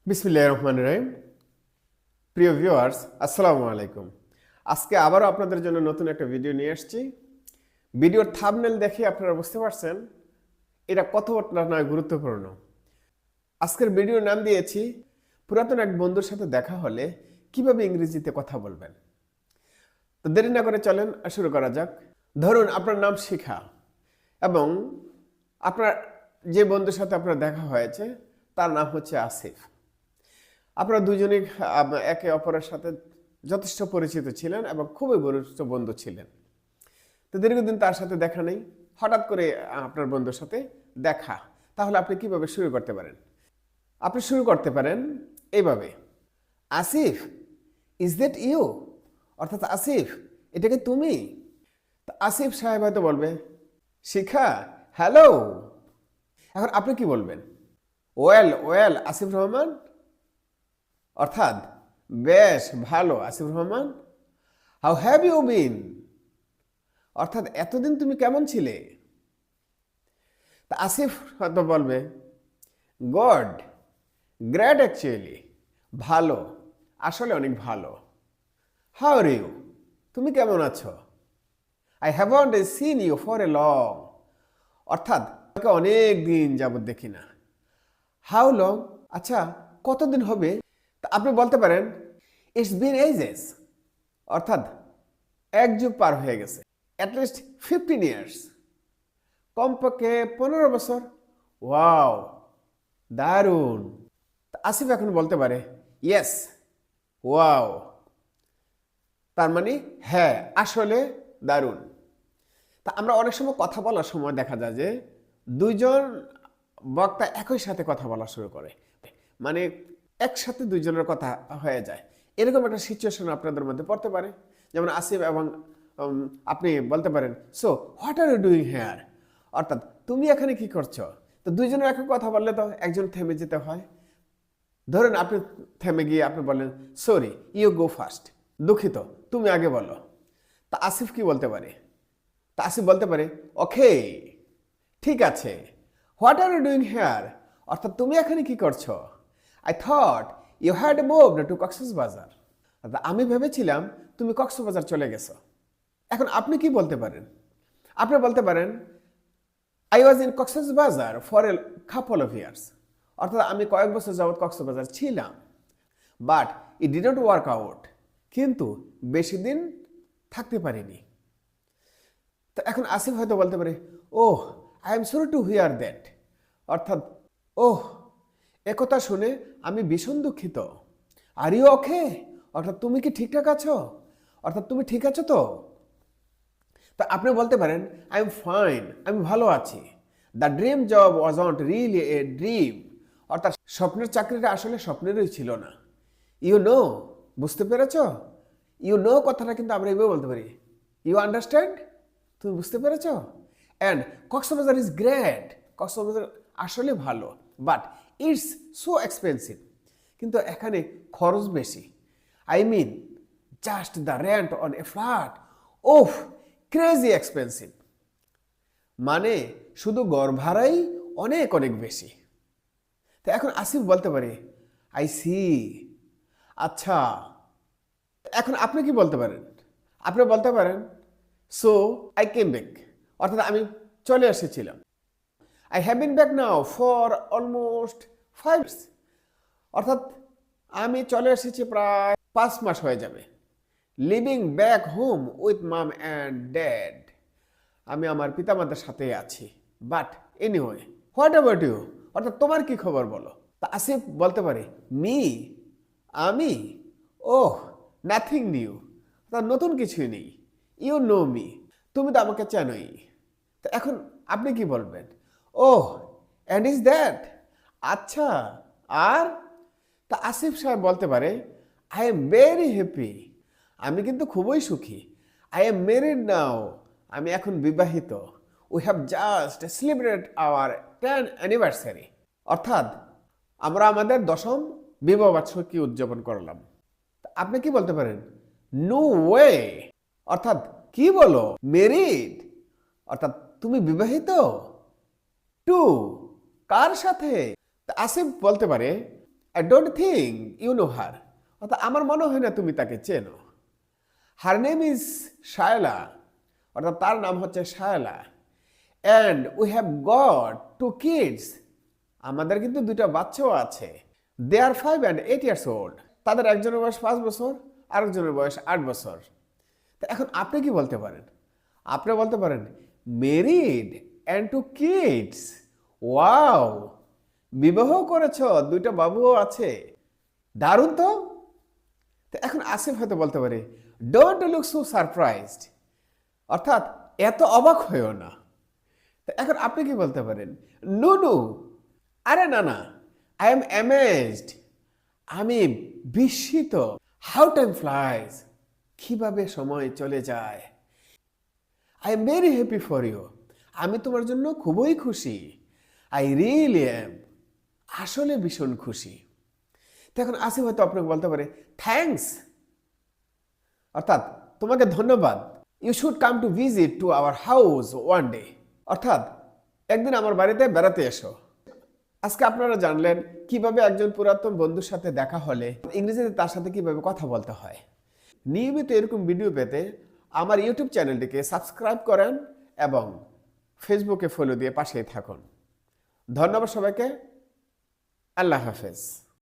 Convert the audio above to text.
বিসমিল্লাহির রহমানির রহিম। প্রিয় ভিউয়ার্স, আসসালামু আলাইকুম। আজকে আবারও আপনাদের জন্য নতুন একটা ভিডিও নিয়ে আসছি। ভিডিওর থাম্বনেল দেখে আপনারা বুঝতে পারছেন এটা কতটা নয় গুরুত্বপূর্ণ। আজকের ভিডিওর নাম দিয়েছি পুরাতন এক বন্ধুর সাথে দেখা হলে কিভাবে ইংরেজিতে কথা বলবেন। তো দেরি না করে চলেন শুরু করা যাক। ধরুন আপনার নাম শিখা এবং আপনার যে বন্ধুর সাথে আপনার দেখা হয়েছে তার নাম হচ্ছে আসিফ। আপনারা দুজনেই একে অপরের সাথে যথেষ্ট পরিচিত ছিলেন এবং খুবই ঘনিষ্ঠ বন্ধু ছিলেন। তো দীর্ঘদিন তার সাথে দেখা নেই, হঠাৎ করে আপনার বন্ধুর সাথে দেখা। তাহলে আপনি কিভাবে শুরু করতে পারেন? আপনি শুরু করতে পারেন এইভাবে, আসিফ, ইজ দ্যাট ইউ? অর্থাৎ আসিফ, এটা কি তুমি? তা আসিফ সাহেব হয়তো বলবে, শিখা, হ্যালো। এখন আপনি কি বলবেন? ওয়েল ওয়েল আসিফ রহমান, অর্থাৎ বেশ ভালো Asif Rahman. How have you been? অর্থাৎ এতদিন তুমি কেমন ছিলে? তা আসিফ হয়তো বলবে, গড, গ্রেট অ্যাকচুয়ালি, ভালো, আসলে অনেক ভালো। How are you? তুমি কেমন আছো? I haven't seen you for a long, অর্থাৎ তোমাকে অনেক দিন যাবত দেখি না। How long? আচ্ছা, কতদিন হবে? তা আপনি বলতে পারেন, ইটস বিন এজেস, অর্থাৎ এক যুগ পার হয়ে গেছে। অ্যাটলিস্ট 15 ইয়ার্স, কমপক্ষে 15 বছর। ওয়াও, দারুণ। আসিফ এখন বলতে পারে, ইয়েস, ওয়াও, তার মানে হ্যাঁ, আসলে দারুণ। তা আমরা অনেক সময় কথা বলার সময় দেখা যায় যে দুইজন বক্তা একই সাথে কথা বলা শুরু করে, মানে একসাথে দুইজনের কথা হয়ে যায়। এরকম একটা সিচুয়েশন আপনাদের মধ্যে পড়তে পারে। যেমন আসিফ এবং আপনি বলতে পারেন, so what are you doing here? অর্থাৎ তুমি এখানে কি করছো? তো দুইজনের একই কথা বললে তো একজন থেমে যেতে হয়। ধরেন আপনি থেমে গিয়ে আপনি বলেন, সরি, ইউ গো ফার্স্ট, দুঃখিত, তুমি আগে বলো। তা আসিফ কি বলতে পারে? তা আসিফ বলতে পারে, ওকে, ঠিক আছে। What are you doing here? অর্থাৎ তুমি এখানে কি করছো? I thought you had moved to Cox's Bazar, অর্থাৎ আমি ভেবেছিলাম তুমি কক্সবাজার চলে গেছো। এখন আপনি কি বলতে পারেন? আপনি বলতে পারেন, I was in Cox's Bazar for a couple of years, অর্থাৎ আমি কয়েক বছর যাবৎ কক্সবাজার ছিলাম, but it did not work out, কিন্তু বেশি দিন থাকতে পারিনি। তো এখন আসিফ হয়তো বলতে পারে, oh, I am sorry to hear that, অর্থাৎ ওহ, একথা শুনে আমি ভীষণ দুঃখিত। Are you okay? অর্থাৎ তুমি কি ঠিকঠাক আছো? অর্থাৎ তুমি ঠিক আছো তো? তা আপনি বলতে পারেন, আই এম ফাইন, আমি ভালো আছি। The dream job was not really a dream, অর্থাৎ স্বপ্নের চাকরিটা আসলে স্বপ্নেরই ছিল না। ইউ নো, বুঝতে পেরেছ? ইউ নো কথাটা কিন্তু আমরা এভাবে বলতে পারি, ইউ আন্ডারস্ট্যান্ড, তুমি বুঝতে পেরেছ? And Cox's Bazar is great, Cox's Bazar আসলে ভালো, বাট ইটস সো এক্সপেন্সিভ, কিন্তু এখানে খরচ বেশি। I mean just the rent on a flat, ওফ, ক্রেজি এক্সপেন্সিভ, মানে শুধু ঘর ভাড়াই অনেক অনেক বেশি। তো এখন আসিফ বলতে পারে, আই সি, আচ্ছা। এখন আপনি কি বলতে পারেন? আপনি বলতে পারেন, সো আই কেম ব্যাক, অর্থাৎ আমি চলে এসেছিলাম। I have been back now for almost 5 years, অর্থাৎ আমি চলে এসেছি প্রায় 5 মাস হয়ে যাবে। Living back home with mum and dad, আমি আমার পিতামাতার সাথে আছি। But anyway, what about you? অর্থাৎ তোমার কি খবর বলো। তা আসিফ বলতে পারে, মি, আমি, ওহ, নাথিং নিউ, অর্থাৎ নতুন কিছুই নেই। ইউ নো মি, তুমি তো আমাকে চেনোই। তো এখন আপনি কি বলবেন? ওহ, অ্যান্ড ইজ দ্যাট, আচ্ছা, আর? তা আসিফ সাহেব বলতে পারে, আই এম ভেরি হ্যাপি, আমি কিন্তু খুবই সুখী। আই এম ম্যারিড নাও, আমি এখন বিবাহিত। We have just celebrate our 10th anniversary, অর্থাৎ আমরা আমাদের 10ম বিবাহ বার্ষিকী উদযাপন করলাম। আপনি কি বলতে পারেন? নো ওয়ে, অর্থাৎ কি বলো, ম্যারিড, অর্থাৎ তুমি বিবাহিত? টু, কার সাথে? আসিফ বলতে পারে, I don't think you know her, অর্থাৎ আমার মনে হয় না তুমি তাকে চেনো। হার নেম ইজ শায়লা, অর্থাৎ তার নাম হচ্ছে Shaila. And we have got 2 kids, আমাদের কিন্তু 2টা বাচ্চাও আছে। দে আর 5 and 8 years old, তাদের একজনের বয়স 5 বছর, আরেকজনের বয়স 8 বছর। তো এখন আপনি কি বলতে পারেন? আপনি বলতে পারেন মেরিড অ্যান্ড 2 কিডস, ওয়াও, বিবাহ করেছ, 2টা বাবুও আছে, দারুণ তো। তো এখন আসিফ হয়তো বলতে পারে ডোন্ট লুক সো সারপ্রাইজড, অর্থাৎ এত অবাক হয়েও না। তো এখন আপনি কি বলতে পারেন? নো নো, আরে না না, আই এম অ্যামেজড, আমি বিস্মিত। হাউ টাইম ফ্লাইজ, কিভাবে সময় চলে যায়। I am very happy for you, আমি তোমার জন্য খুবই খুশি। আই রিয়েলি অ্যাম, আসলে ভীষণ খুশি। তো এখন আসিফ হয়তো আপনাকে বলতে পারে থ্যাঙ্কস, অর্থাৎ তোমাকে ধন্যবাদ। You should come to visit to our house one day, অর্থাৎ একদিন আমার বাড়িতে বেড়াতে এসো। আজকে আপনারা জানলেন কিভাবে একজন পুরাতন বন্ধুর সাথে দেখা হলে ইংরেজিতে তার সাথে কিভাবে কথা বলতে হয়। নিয়মিত এরকম ভিডিও পেতে আমার ইউটিউব চ্যানেলটিকে সাবস্ক্রাইব করেন এবং ফেসবুকে ফলো দিয়ে পাশেই থাকুন। ধন্যবাদ সবাইকে, আল্লাহ হাফেজ।